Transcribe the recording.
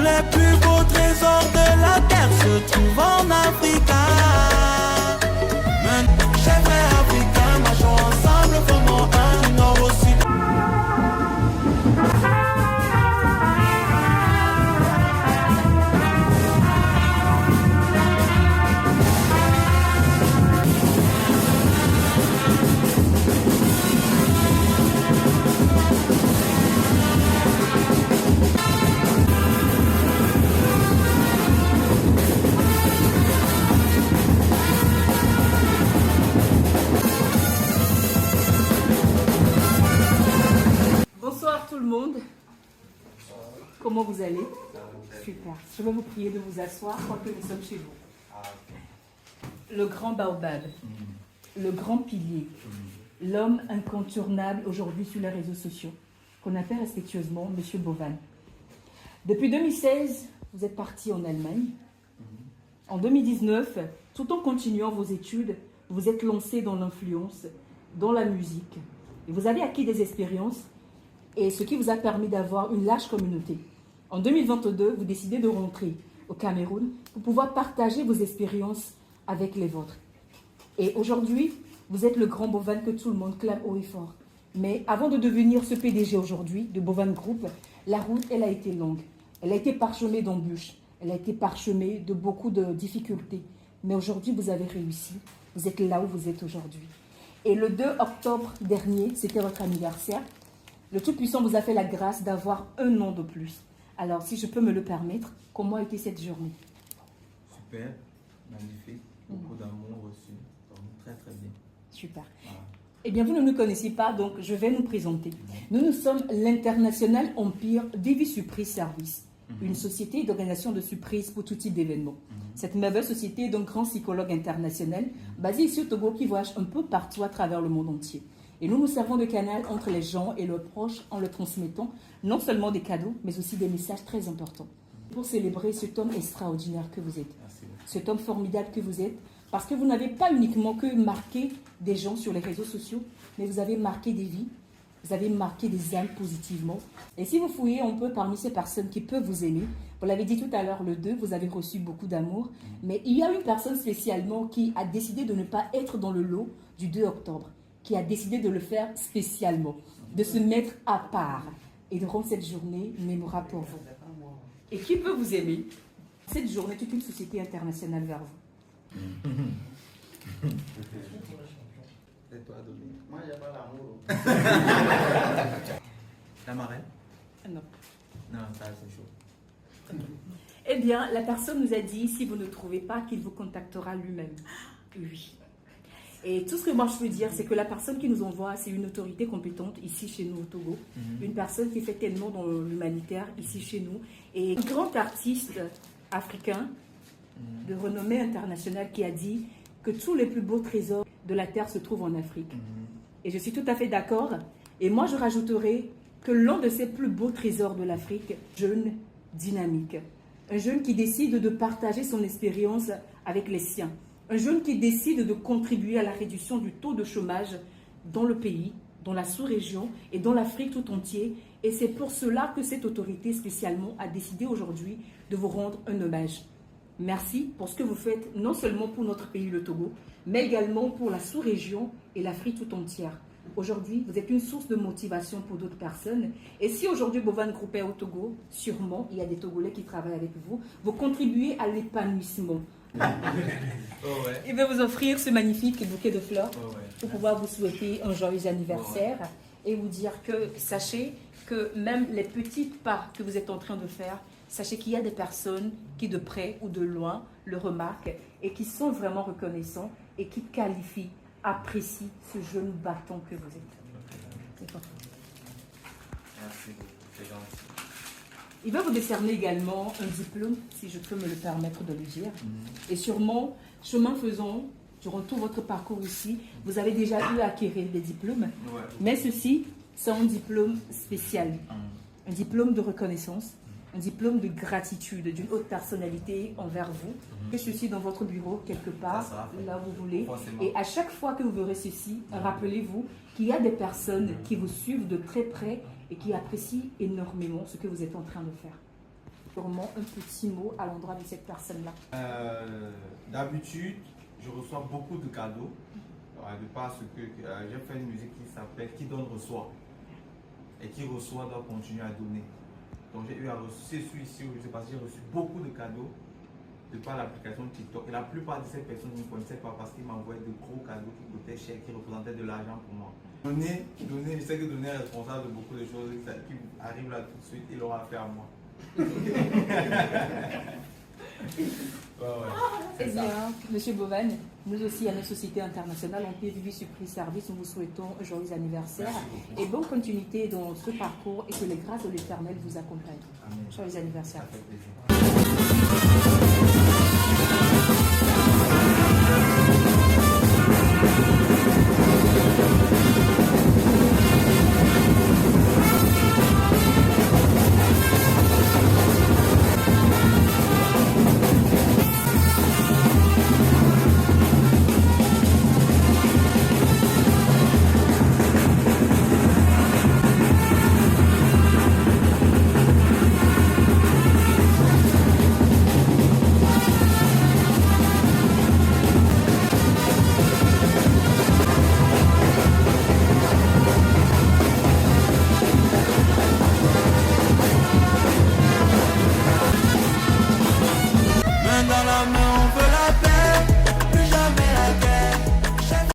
les plus beaux trésors de la terre se trouvent en Afrique. Chers frères africains, marchons ensemble, formons un du nord au sud. Bonsoir tout le monde. Comment vous allez? Super. Je vais vous prier de vous asseoir tant que nous sommes chez vous. Le grand baobab, le grand pilier, l'homme incontournable aujourd'hui sur les réseaux sociaux, qu'on appelle respectueusement Monsieur Bovan. Depuis 2016, vous êtes parti en Allemagne. En 2019, tout en continuant vos études, vous êtes lancé dans l'influence, dans la musique. Et vous avez acquis des expériences et ce qui vous a permis d'avoir une large communauté. En 2022, vous décidez de rentrer au Cameroun pour pouvoir partager vos expériences avec les vôtres. Et aujourd'hui, vous êtes le grand Bovan que tout le monde clame haut et fort. Mais avant de devenir ce PDG aujourd'hui de Bovan Group, la route, elle a été longue. Elle a été parsemée d'embûches. Elle a été parsemée de beaucoup de difficultés. Mais aujourd'hui, vous avez réussi. Vous êtes là où vous êtes aujourd'hui. Et le 2 octobre dernier, c'était votre anniversaire. Le Tout-Puissant vous a fait la grâce d'avoir un an de plus. Alors, si je peux me le permettre, comment a été cette journée? Super, magnifique, beaucoup d'amour reçu, donc très très bien. Super. Voilà. Eh bien, vous ne nous connaissez pas, donc je vais nous présenter. Nous sommes l'International Empire Davy Surprise Service, une société d'organisation de surprises pour tout type d'événements. Cette merveilleuse société est d'un grand psychologue international basé ici au Togo qui voyage un peu partout à travers le monde entier. Et nous nous servons de canal entre les gens et leurs proches en leur transmettant non seulement des cadeaux, mais aussi des messages très importants. Pour célébrer cet homme extraordinaire que vous êtes, cet homme formidable que vous êtes, parce que vous n'avez pas uniquement que marqué des gens sur les réseaux sociaux, mais vous avez marqué des vies, vous avez marqué des âmes positivement. Et si vous fouillez un peu parmi ces personnes qui peuvent vous aimer, vous l'avez dit tout à l'heure, le 2, vous avez reçu beaucoup d'amour, mais il y a une personne spécialement qui a décidé de ne pas être dans le lot du 2 octobre. Qui a décidé de le faire spécialement, de se mettre à part et de rendre cette journée mémorable pour vous. Et qui peut vous aimer? Cette journée, toute une société internationale vers vous. C'est toi, Dominique. Moi, il n'y a pas l'amour. La marraine? Non. Non, ça c'est chaud. Eh bien, la personne nous a dit, si vous ne trouvez pas, qu'il vous contactera lui-même. Oui. Et tout ce que moi je peux dire, c'est que la personne qui nous envoie, c'est une autorité compétente ici chez nous au Togo. Une personne qui fait tellement dans l'humanitaire ici chez nous. Et un grand artiste africain de renommée internationale qui a dit que tous les plus beaux trésors de la terre se trouvent en Afrique. Et je suis tout à fait d'accord. Et moi je rajouterai que l'un de ces plus beaux trésors de l'Afrique, jeune, dynamique. Un jeune qui décide de partager son expérience avec les siens. Un jeune qui décide de contribuer à la réduction du taux de chômage dans le pays, dans la sous-région et dans l'Afrique tout entière. Et c'est pour cela que cette autorité spécialement a décidé aujourd'hui de vous rendre un hommage. Merci pour ce que vous faites, non seulement pour notre pays, le Togo, mais également pour la sous-région et l'Afrique tout entière. Aujourd'hui, vous êtes une source de motivation pour d'autres personnes. Et si aujourd'hui Bovan Group est au Togo, sûrement, il y a des Togolais qui travaillent avec vous, vous contribuez à l'épanouissement. Oh ouais. Il va vous offrir ce magnifique bouquet de fleurs Oh ouais. pour pouvoir vous souhaiter un joyeux anniversaire et vous dire que, sachez que même les petites pas que vous êtes en train de faire, sachez qu'il y a des personnes qui de près ou de loin le remarquent et qui sont vraiment reconnaissants et qui qualifient, apprécient ce jeune bâton que vous êtes. C'est parfait. Merci beaucoup, c'est gentil. Il va vous décerner également un diplôme, si je peux me le permettre de le dire. Et sûrement, chemin faisant, durant tout votre parcours ici, vous avez déjà eu à acquérir des diplômes. Ouais. Mais ceci, c'est un diplôme spécial. Un diplôme de reconnaissance, un diplôme de gratitude d'une haute personnalité envers vous. Que ceci dans votre bureau, quelque part, là où vous voulez. Forcément. Et à chaque fois que vous verrez ceci, rappelez-vous qu'il y a des personnes qui vous suivent de très près et qui apprécient énormément ce que vous êtes en train de faire. Sûrement un petit mot à l'endroit de cette personne-là. D'habitude, je reçois beaucoup de cadeaux. De par ce que j'ai fait une musique qui s'appelle Qui donne reçoit. Et qui reçoit doit continuer à donner. Donc j'ai eu à recevoir, je suis ici, je sais pas si j'ai reçu beaucoup de cadeaux de par l'application TikTok. Et la plupart de ces personnes ne me connaissaient pas parce qu'ils m'envoyaient de gros cadeaux qui coûtaient cher, qui représentaient de l'argent pour moi. Donner, je sais que donner est responsable de beaucoup de choses qui arrivent là tout de suite, il aura affaire à moi. Eh bien, Monsieur Bovan, nous aussi à notre société internationale, on PVV Surprise Service, nous vous souhaitons un joyeux anniversaire et bonne continuité dans ce parcours et que les grâces de l'Éternel vous accompagnent. Amen. Joyeux anniversaire. Ça fait plaisir.